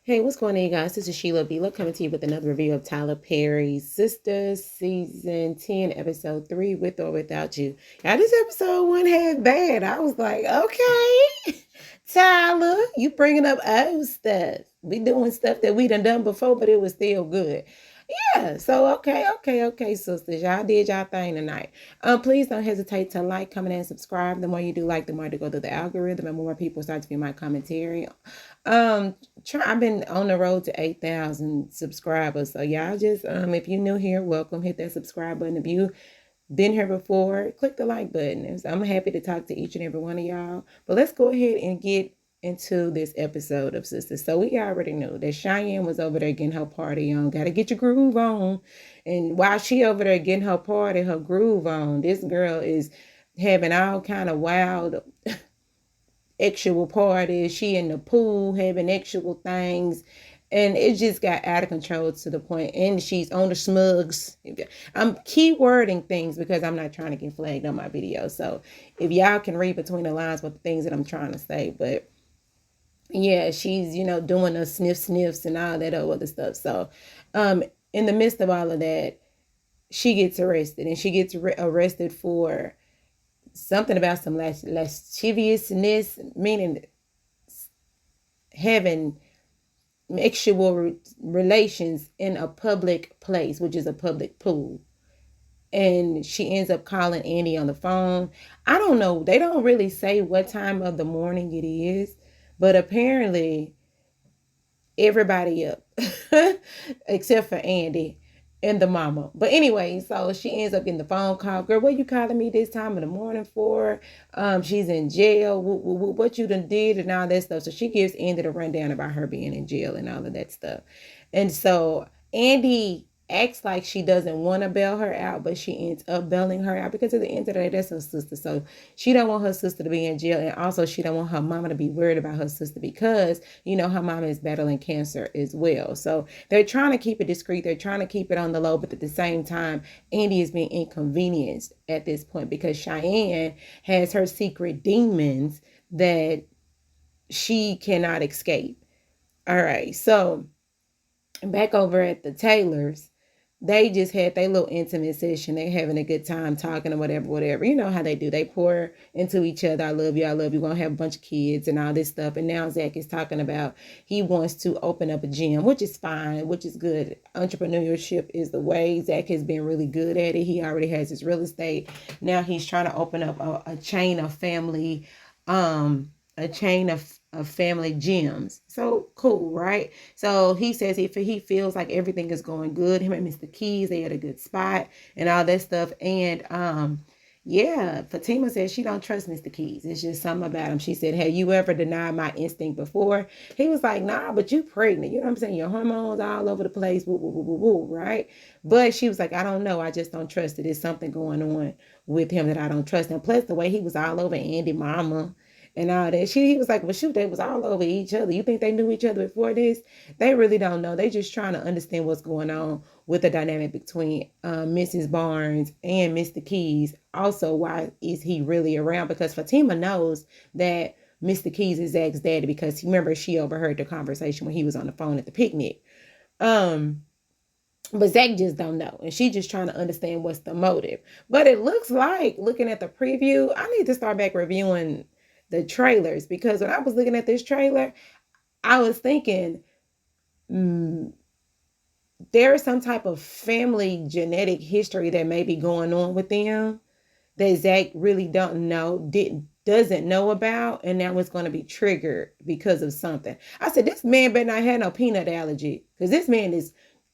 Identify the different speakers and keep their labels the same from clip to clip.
Speaker 1: Hey, what's going on, you guys? This is Sheila B. Look, coming to you with another review of Tyler Perry's Sistas, Season 10, Episode 3, With or Without You. Now, this episode wasn't half bad. I was like, okay, Tyler, you bringing up old stuff. We doing stuff that we done before, but it was still good. Yeah, so okay, sisters. Y'all did y'all thing tonight. Please don't hesitate to like, comment, and subscribe. The more you do like, the more to go through the algorithm and more people start to view my commentary. Um, I've been on the road to 8,000 subscribers. So y'all just if you're new here, welcome. Hit that subscribe button. If you been here before, click the like button. I'm happy to talk to each and every one of y'all. But let's go ahead and get into this episode of Sistas. So we already knew that Cheyenne was over there getting her party on. Gotta get your groove on. And while she over there getting her party, her groove on, this girl is having all kind of wild actual parties. She in the pool having actual things. And it just got out of control to the point, and she's on the smugs. I'm keywording things because I'm not trying to get flagged on my video. So if y'all can read between the lines what the things that I'm trying to say, but yeah, she's, doing the sniffs and all that other stuff. So in the midst of all of that, she gets arrested, and she gets arrested for something about some lasciviousness, meaning having sexual relations in a public place, which is a public pool. And she ends up calling Andi on the phone. I don't know. They don't really say what time of the morning it is, but apparently everybody up except for Andi and the mama. But anyway, so she ends up getting the phone call. Girl, what you calling me this time of the morning for? She's in jail. What you done did and all that stuff. So she gives Andi the rundown about her being in jail and all of that stuff. And so Andi acts like she doesn't want to bail her out, but she ends up bailing her out because at the end of the day, that's her sister. So she don't want her sister to be in jail, and also she don't want her mama to be worried about her sister because her mama is battling cancer as well. So they're trying to keep it discreet. They're trying to keep it on the low, but at the same time, Andi is being inconvenienced at this point because Cheyenne has her secret demons that she cannot escape. All right, so back over at the Taylors, they just had their little intimate session. They having a good time talking or whatever. You know how they do. They pour into each other. I love you. I love you. We're going to have a bunch of kids and all this stuff. And now Zach is talking about he wants to open up a gym, which is fine, which is good. Entrepreneurship is the way. Zach has been really good at it. He already has his real estate. Now he's trying to open up a chain of family, a chain of family gyms. So cool, right? So he says he feels like everything is going good. Him and Mr. Keys, they had a good spot and all that stuff. And yeah, Fatima says she don't trust Mr. Keys. It's just something about him. She said, have you ever denied my instinct before? He was like, nah, but you pregnant. You know what I'm saying? Your hormones all over the place, woo, woo, woo, woo, woo, right? But she was like, I don't know. I just don't trust it. There's something going on with him that I don't trust. And plus the way he was all over Andi mama and all that. He was like, well, shoot, they was all over each other. You think they knew each other before this? They really don't know. They just trying to understand what's going on with the dynamic between Mrs. Barnes and Mr. Keys. Also, why is he really around? Because Fatima knows that Mr. Keys is Zach's daddy because remember she overheard the conversation when he was on the phone at the picnic. But Zach just don't know. And she just trying to understand what's the motive. But it looks like, looking at the preview, I need to start back reviewing the trailers because when I was looking at this trailer, I was thinking there is some type of family genetic history that may be going on with them that Zach really doesn't know about, and now it's going to be triggered because of something. I said, this man better not have no peanut allergy because this man is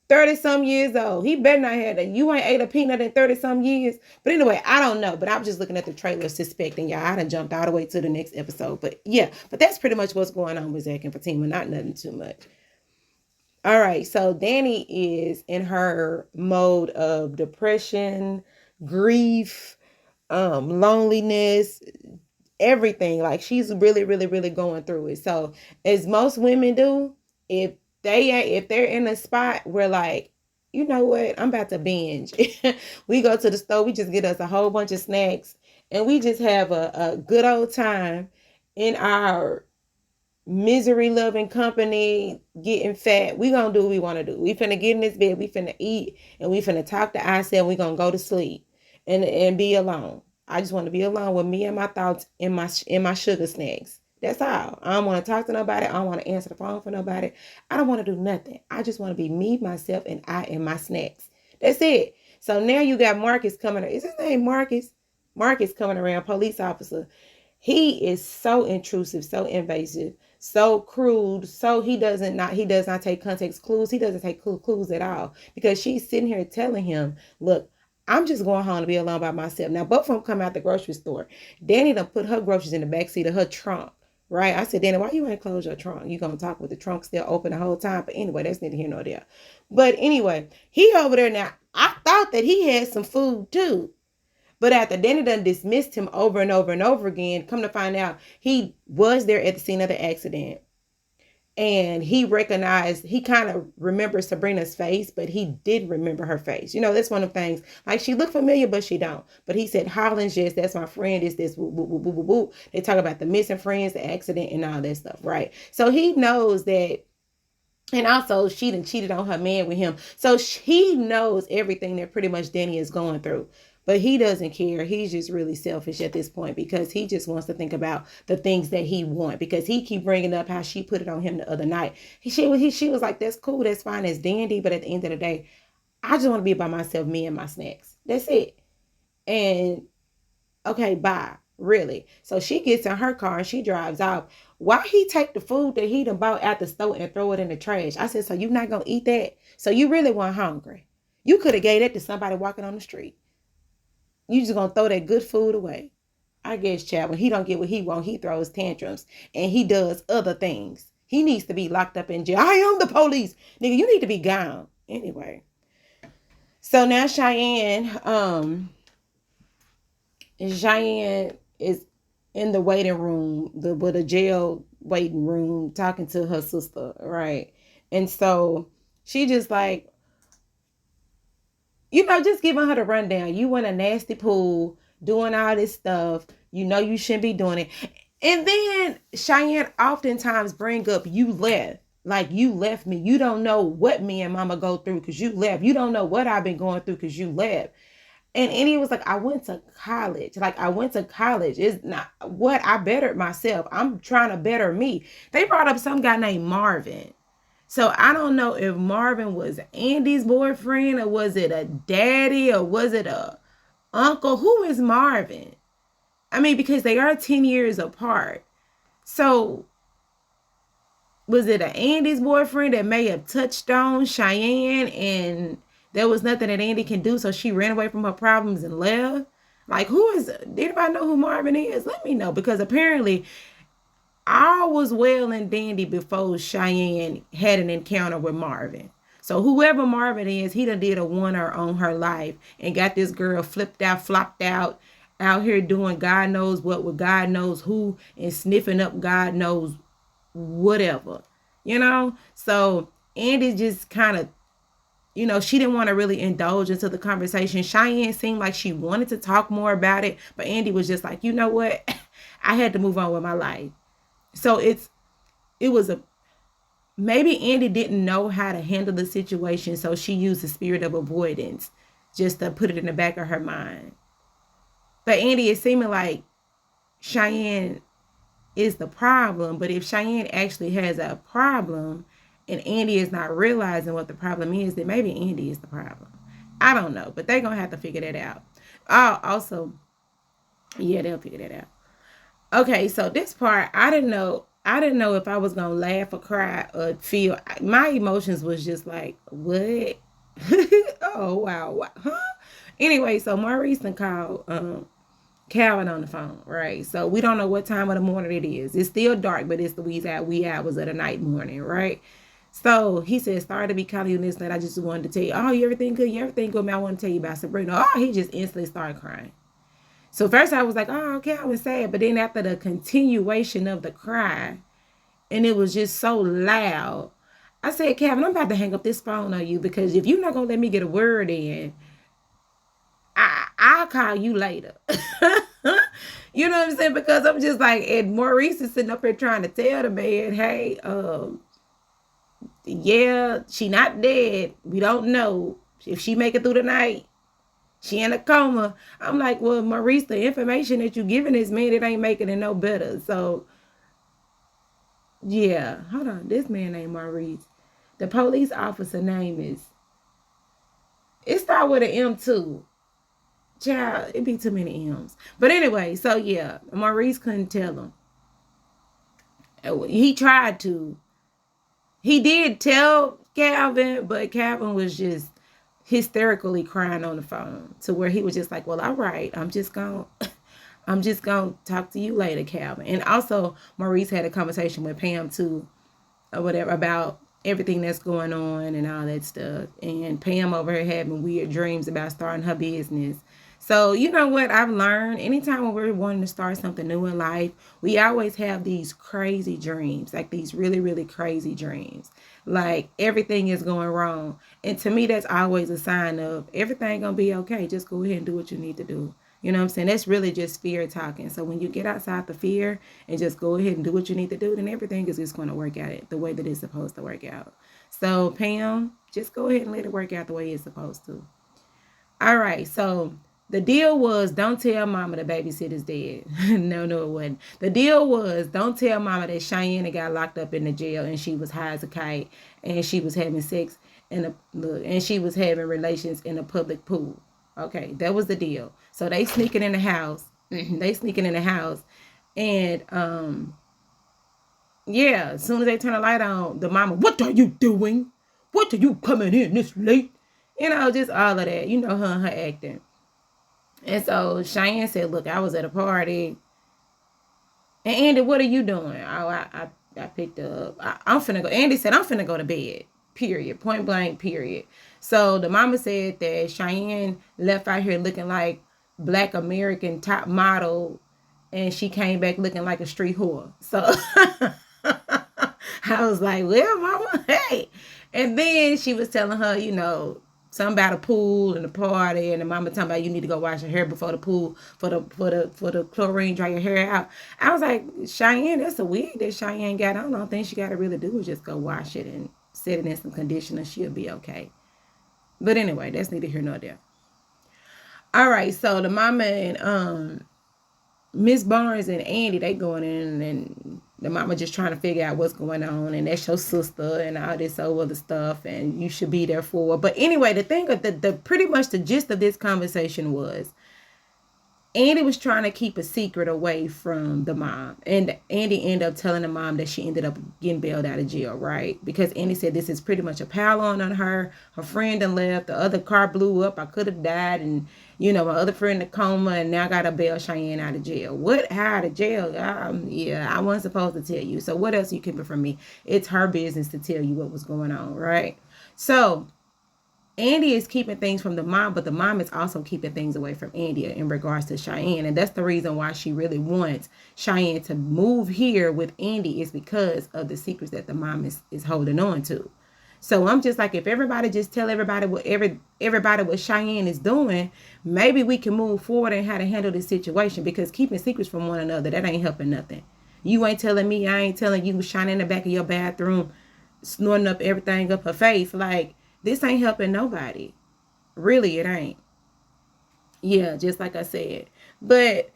Speaker 1: 30 some years old. He better not have that. You ain't ate a peanut in 30 some years. But anyway, I don't know. But I was just looking at the trailer suspecting y'all. I done jumped all the way to the next episode. But yeah, but that's pretty much what's going on with Zach and Fatima. Not nothing too much. All right. So Danni is in her mode of depression, grief, loneliness, everything. Like she's really, really, really going through it. So as most women do, if they're in a spot where like, you know what, I'm about to binge. We go to the store, we just get us a whole bunch of snacks and we just have a good old time in our misery loving company, getting fat. We gonna do what we want to do. We finna get in this bed, we finna eat, and we finna talk to ourselves. We gonna go to sleep and be alone. I just want to be alone with me and my thoughts and my sugar snacks. That's all. I don't want to talk to nobody. I don't want to answer the phone for nobody. I don't want to do nothing. I just want to be me, myself, and I and my snacks. That's it. So now you got Marcus coming. Is his name Marcus? Marcus coming around, police officer. He is so intrusive, so invasive, so crude. So he does not take context clues. He doesn't take clues at all, because she's sitting here telling him, look, I'm just going home to be alone by myself. Now both of them come out the grocery store. Danny done put her groceries in the backseat of her trunk. Right? I said, Danny, why you ain't close your trunk? You gonna talk with the trunk still open the whole time? But anyway, that's neither here nor there. But anyway, he over there now. I thought that he had some food too. But after Danny done dismissed him over and over and over again, come to find out he was there at the scene of the accident. And he recognized, he kind of remembers Sabrina's face, but he did remember her face. You know, that's one of the things. Like, she looked familiar, but she don't. But he said, Holland's, yes, that's my friend. Is this, woo, woo, woo, woo, woo, woo. They talk about the missing friends, the accident, and all that stuff, right? So he knows that. And also, she done cheated on her man with him. So he knows everything that pretty much Danny is going through. But he doesn't care. He's just really selfish at this point, because he just wants to think about the things that he wants. Because he keep bringing up how she put it on him the other night. She was like, that's cool, that's fine, that's dandy. But at the end of the day, I just want to be by myself, me and my snacks. That's it. And okay, bye. Really. So she gets in her car and she drives off. Why he take the food that he done bought at the store and throw it in the trash? I said, so you not gonna eat that? So you really weren't hungry. You could have gave that to somebody walking on the street. You just gonna throw that good food away. I guess, Chad, when he don't get what he want, he throws tantrums and he does other things. He needs to be locked up in jail. I am the police. Nigga, you need to be gone. Anyway. So now Cheyenne is in the waiting room, with a jail waiting room, talking to her sister, right? And so she just like, just giving her the rundown. You in a nasty pool, doing all this stuff. You know you shouldn't be doing it. And then Cheyenne oftentimes bring up, you left. Like, you left me. You don't know what me and mama go through because you left. You don't know what I've been going through because you left. And Andy was like, I went to college. It's not what I bettered myself. I'm trying to better me. They brought up some guy named Marvin. So I don't know if Marvin was Andy's boyfriend, or was it a daddy, or was it a uncle? Who is Marvin? I mean, because they are 10 years apart. So was it an Andy's boyfriend that may have touched on Cheyenne and there was nothing that Andi can do, so she ran away from her problems and left? Like, did anybody know who Marvin is? Let me know, because apparently all was well and dandy before Cheyenne had an encounter with Marvin. So whoever Marvin is, he done did a oneer on her life and got this girl flipped out, flopped out here doing God knows what with God knows who, and sniffing up God knows whatever, So Andi just kind of, she didn't want to really indulge into the conversation. Cheyenne seemed like she wanted to talk more about it, but Andi was just like, you know what? I had to move on with my life. So maybe Andi didn't know how to handle the situation, so she used the spirit of avoidance just to put it in the back of her mind. But Andi, it's seeming like Cheyenne is the problem, but if Cheyenne actually has a problem and Andi is not realizing what the problem is, then maybe Andi is the problem. I don't know, but they're going to have to figure that out. Also, yeah, they'll figure that out. Okay, so this part, I didn't know if I was going to laugh or cry or feel. My emotions was just like, what? Oh, wow. Huh? Anyway, so Maurice called Calvin on the phone, right? So we don't know what time of the morning it is. It's still dark, but it's the wee hours of the night morning, right? So he said, sorry to be calling you this night. I just wanted to tell you, oh, you everything good? You everything good, man? I want to tell you about Sabrina. Oh, he just instantly started crying. So first I was like, oh, okay, I was sad. But then after the continuation of the cry, and it was just so loud, I said, Calvin, I'm about to hang up this phone on you, because if you're not going to let me get a word in, I'll call you later. You know what I'm saying? Because I'm just like, and Maurice is sitting up here trying to tell the man, hey, yeah, she not dead. We don't know if she make it through the night. She in a coma. I'm like, well, Maurice, the information that you giving this man, it ain't making it no better. So, yeah, hold on. This man ain't Maurice. The police officer name is, it start with an M too. Child, it be too many M's. But anyway, so yeah, Maurice couldn't tell him. He tried to. He did tell Calvin, but Calvin was just hysterically crying on the phone to where he was just like, well, all right, I'm just gonna talk to you later, Calvin. And also Maurice had a conversation with Pam too, or whatever, about everything that's going on and all that stuff. And Pam over here having weird dreams about starting her business. So, you know what I've learned? Anytime when we're wanting to start something new in life, we always have these crazy dreams, like these really, really crazy dreams. Like everything is going wrong. And to me, that's always a sign of everything gonna be okay. Just go ahead and do what you need to do. You know what I'm saying? That's really just fear talking. So when you get outside the fear and just go ahead and do what you need to do, then everything is just going to work out the way that it's supposed to work out. So Pam, just go ahead and let it work out the way it's supposed to. All right. So the deal was don't tell mama the babysit dead. No, it wasn't. The deal was don't tell mama that Cheyenne got locked up in the jail and she was high as a kite and she was having sex in a look and she was having relations in a public pool. Okay, that was the deal. So they sneaking in the house. They sneaking in the house, and yeah. As soon as they turn the light on, the mama, what are you doing? What are you coming in this late? You know, just all of that. You know her and her acting. And so Cheyenne said, "Look, I was at a party, and Andy, what are you doing?" Oh, I picked up. I'm finna go. Andy said, "I'm finna go to bed." Period. Point blank. Period. So the mama said that Cheyenne left out here looking like Black American top model, and she came back looking like a street whore. So I was like, "Well, mama, hey." And then she was telling her, you know, something about a pool and a party, and the mama talking about you need to go wash your hair before the pool for the chlorine dry your hair out. I was like, Cheyenne, that's a wig that Cheyenne got. I don't think she got to really do is just go wash it and set it in some conditioner. She'll be okay. But anyway, that's neither here nor there. All right, so the mama and Miss Barnes and Andy, they going in, and the mama just trying to figure out what's going on, and that's your sister and all this other stuff, and you should be there for her. But anyway, the thing of the pretty much the gist of this conversation was Andy was trying to keep a secret away from the mom. And Andy ended up telling the mom that she ended up getting bailed out of jail, right? Because Andy said this is pretty much a pile on her. Her friend done left. The other car blew up. I could have died. And, you know, my other friend in a coma. And now I got to bail Cheyenne out of jail. What? How out of jail? Yeah, I wasn't supposed to tell you. So what else are you keeping from me? It's her business to tell you what was going on, right? So Andy is keeping things from the mom, but the mom is also keeping things away from Andy in regards to Cheyenne. And that's the reason why she really wants Cheyenne to move here with Andy, is because of the secrets that the mom is holding on to. So I'm just like, if everybody just tell everybody everybody what Cheyenne is doing, maybe we can move forward and how to handle this situation, because keeping secrets from one another, that ain't helping nothing. You ain't telling me, I ain't telling you, shining in the back of your bathroom, snorting up everything up her face. Like, this ain't helping nobody. Really, it ain't. Yeah, just like I said. But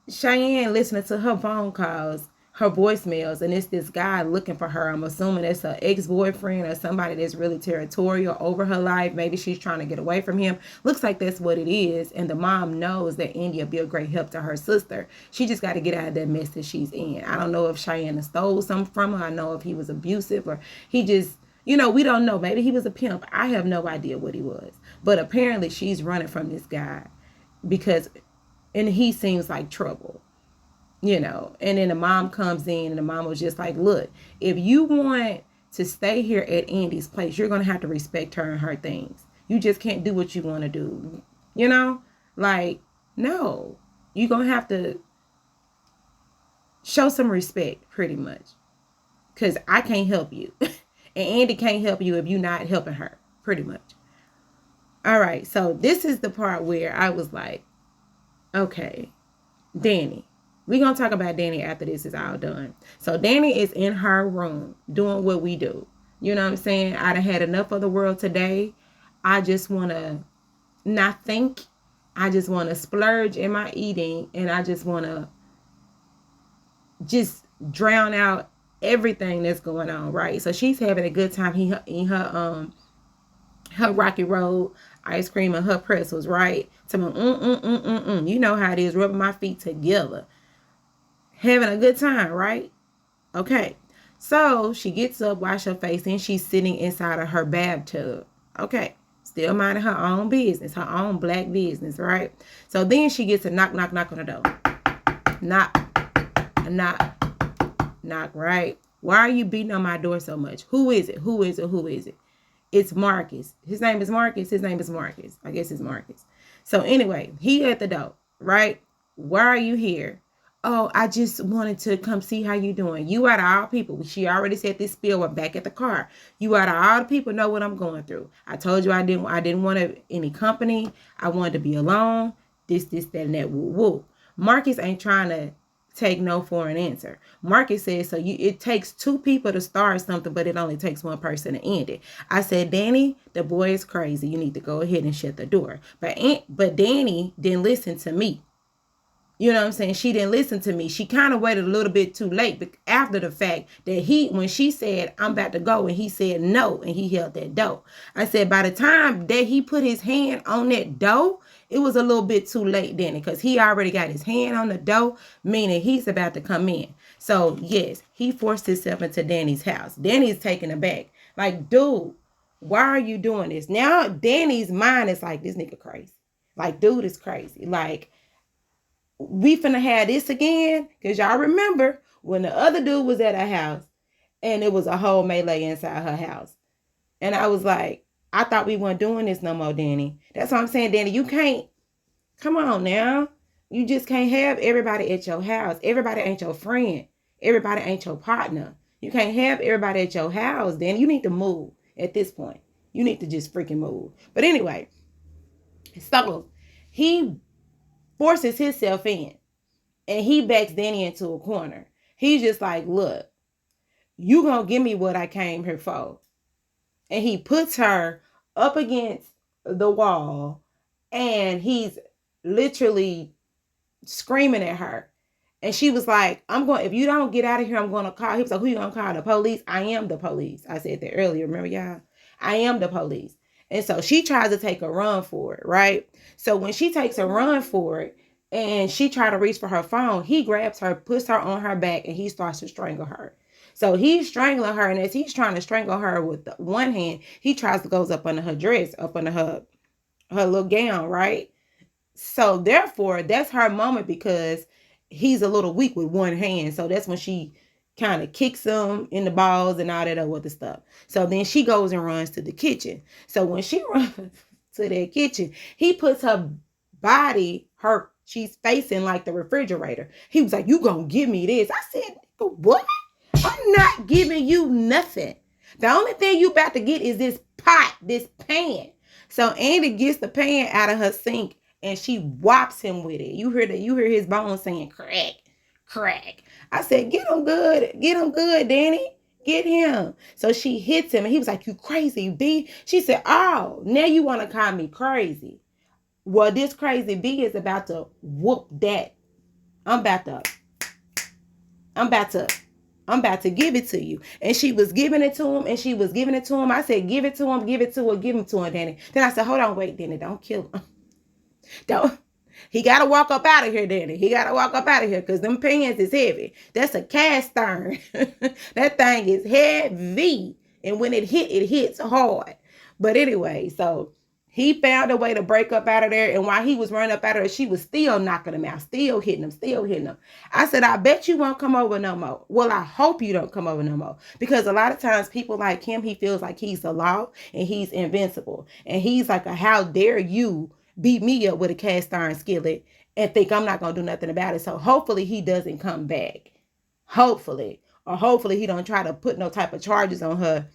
Speaker 1: Cheyenne listening to her phone calls, her voicemails, and it's this guy looking for her. I'm assuming it's her ex-boyfriend or somebody that's really territorial over her life. Maybe she's trying to get away from him. Looks like that's what it is. And the mom knows that Andy will be a great help to her sister. She just got to get out of that mess that she's in. I don't know if Cheyenne stole something from her. I know if he was abusive or he just, you know, we don't know. Maybe he was a pimp. I have no idea what he was. But apparently she's running from this guy because, and he seems like trouble, you know. And then the mom comes in, and the mom was just like, look, if you want to stay here at Andy's place, you're going to have to respect her and her things. You just can't do what you want to do, you know. Like, no, you're going to have to show some respect, pretty much, because I can't help you. And Andy can't help you if you're not helping her, pretty much. All right, so this is the part where I was like, okay, Danny, We're going to talk about Danny after this is all done. So Danny is in her room doing what we do. You know what I'm saying? I done had enough of the world today. I just want to not think. I just want to splurge in my eating. And I just want to just drown out everything that's going on, right? So she's having a good time in her Rocky Road ice cream and her pretzels, right? To me, you know how it is, rubbing my feet together, having a good time, right? Okay. So she gets up, wash her face, and she's sitting inside of her bathtub. Okay. Still minding her own business, her own black business, right? So then she gets a knock, knock, knock on the door. Knock, knock, right? Why are you beating on my door so much? Who is it? Who is it? Who is it? It's Marcus. His name is Marcus. His name is Marcus. I guess it's Marcus. So anyway, he at the door, right? Why are you here? Oh, I just wanted to come see how you doing. You out of all people. She already said this spiel. We're back at the car. You out of all the people know what I'm going through. I told you I didn't want any company. I wanted to be alone. This, that, and that. Woo, woo. Marcus ain't trying to take no for an answer. Marcus says, so it takes two people to start something, but it only takes one person to end it. I said, Danny, the boy is crazy. You need to go ahead and shut the door. But Danny didn't listen to me. You know what I'm saying? She didn't listen to me. She kind of waited a little bit too late, but after the fact that when she said, I'm about to go, and he said no, and he held that door. I said, by the time that he put his hand on that door, it was a little bit too late, Danny, because he already got his hand on the door, meaning he's about to come in. So, yes, he forced himself into Danny's house. Danny's taken aback. Like, dude, why are you doing this? Now, Danny's mind is like, this nigga crazy. Like, dude is crazy. Like, we finna have this again, because y'all remember when the other dude was at her house and it was a whole melee inside her house. And I was like, I thought we weren't doing this no more, Danny. That's what I'm saying, Danny. You can't, come on now. You just can't have everybody at your house. Everybody ain't your friend. Everybody ain't your partner. You can't have everybody at your house, Danny. You need to move at this point. You need to just freaking move. But anyway, so he forces himself in and he backs Danny into a corner. He's just like, look, you gonna give me what I came here for. And he puts her up against the wall and he's literally screaming at her. And she was like, if you don't get out of here, I'm going to call. He was like, who you going to call? The police? I am the police. I said that earlier. Remember, y'all? I am the police. And so she tries to take a run for it, right? So when she takes a run for it and she tried to reach for her phone, he grabs her, puts her on her back, and he starts to strangle her. So he's strangling her, and as he's trying to strangle her with one hand, he tries to goes up under her dress, up under her little gown, right? So therefore, that's her moment because he's a little weak with one hand. So that's when she kind of kicks him in the balls and all that other stuff. So then she goes and runs to the kitchen. So when she runs to that kitchen, he puts her body, she's facing like the refrigerator. He was like, you gonna give me this? I said, what? I'm not giving you nothing. The only thing you about to get is this pot, this pan. So Andi gets the pan out of her sink and she whops him with it. You hear his bones saying crack, crack. I said, get him good, Danny. Get him. So she hits him and he was like, you crazy B. She said, oh, now you want to call me crazy. Well, this crazy B is about to whoop that. I'm about to give it to you. And she was giving it to him, and she was giving it to him. I said, give it to him, give it to her, give him to him, Danny. Then I said, hold on, wait, Danny, don't kill him. Don't. He got to walk up out of here, Danny. He got to walk up out of here because them pans is heavy. That's a cast iron. That thing is heavy. And when it hits hard. But anyway, so he found a way to break up out of there. And while he was running up out of there, she was still knocking him out, still hitting him. I said, I bet you won't come over no more. Well, I hope you don't come over no more. Because a lot of times people like him, he feels like he's the law and he's invincible. And he's like, how dare you beat me up with a cast iron skillet and think I'm not going to do nothing about it. So hopefully he doesn't come back. Hopefully. Or hopefully he don't try to put no type of charges on her.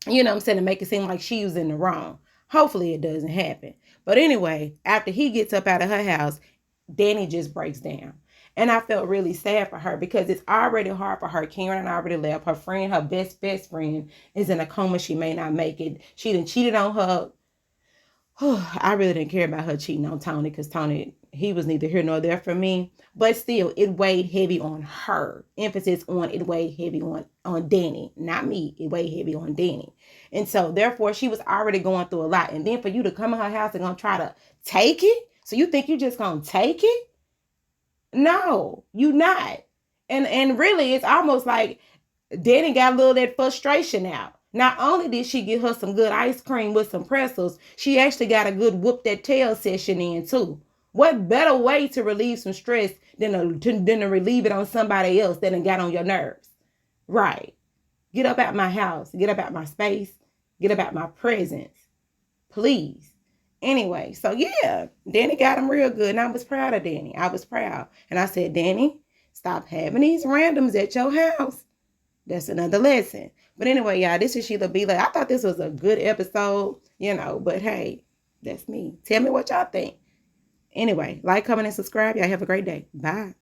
Speaker 1: You know what I'm saying? To make it seem like she was in the wrong. Hopefully it doesn't happen. But anyway, after he gets up out of her house, Danny just breaks down. And I felt really sad for her because it's already hard for her. Karen and I already left. Her friend, her best friend, is in a coma. She may not make it. She done cheated on her. I really didn't care about her cheating on Tony because Tony, he was neither here nor there for me. But still, it weighed heavy on her. Emphasis on it weighed heavy on Danny, not me. It weighed heavy on Danny. And so, therefore, she was already going through a lot. And then for you to come in her house and gonna try to take it? So you think you just gonna take it? No, you not. And really, it's almost like Danny got a little of that frustration out. Not only did she get her some good ice cream with some pretzels, she actually got a good whoop that tail session in too. What better way to relieve some stress than to relieve it on somebody else that done got on your nerves? Right. Get up out my house. Get up out my space. Get up out my presence. Please. Anyway, so yeah, Danny got him real good. And I was proud of Danny. I was proud. And I said, Danny, stop having these randoms at your house. That's another lesson. But anyway, y'all, this is Sheila B. I thought this was a good episode, but hey, that's me. Tell me what y'all think. Anyway, like, comment, and subscribe. Y'all have a great day. Bye.